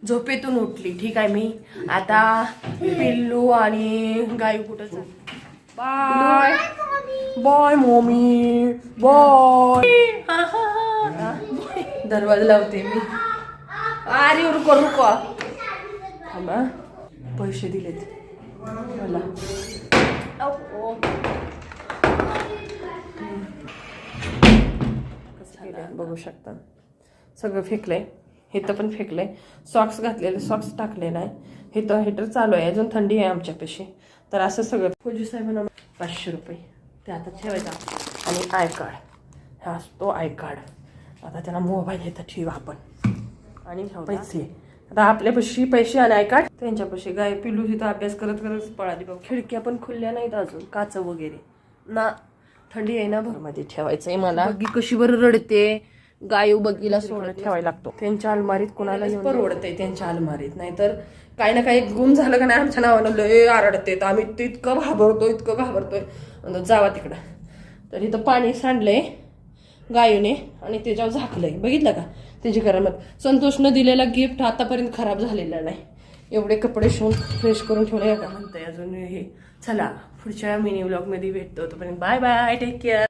झोपेतून उठली. ठीक आहे, मी आता पिल्लू आणि गायू कुठं चालली. Bye bye mummy bye. दरवाजा लावते मी. अरे रुको रुको थांबा. पैसे दिलेत मला. बघू शकता सगळं फेकलंय. हेतर पण फेकलंय. सॉक्स घातलेले, सॉक्स टाकले नाही. हेटर चालू आहे, अजून थंडी आहे आमच्यापाशी. तर असं सगळं. फौजी साहेबांना 500 रुपये ते आता ठेवायचा. आणि आय कार्ड, हा असतो आय कार्ड. आता त्यांना मोबाईल येतं ठेवा आपण. आणि पैसे, आता आपल्यापाशी पैसे आणि आय कार्ड त्यांच्यापाशी. गाय पिल्लू तिथं अभ्यास करत करत पळाली बघ. खिडक्या पण खुलल्या नाहीत अजून, काच वगैरे ना. थंडी आहे ना, भरमध्ये ठेवायचंय मला. बग्गी कशी बरं रडते. गायू बग्गीला सोडत ठेवायला लागतो त्यांच्या अलमारीत. कोणाला परवडतंय त्यांच्या अलमारीत, नाहीतर काही ना काही गुम झालं का नाही आमच्या नावानं लय आरडते. तर आम्ही इतकं घाबरतोय जावा तिकडं. तर इथं पाणी सांडलंय गायूने आणि त्याच्यावर झाकलंय. बघितलं का त्याची करामत. संतोषनं दिलेला गिफ्ट आतापर्यंत खराब झालेला नाही. एवढे कपडे शिवून फ्रेश करून ठेवले का म्हणतंय अजून हे. चला पुढच्या मिनी व्लॉग मध्ये भेटतो. तोपर्यंत बाय बाय, टेक केअर.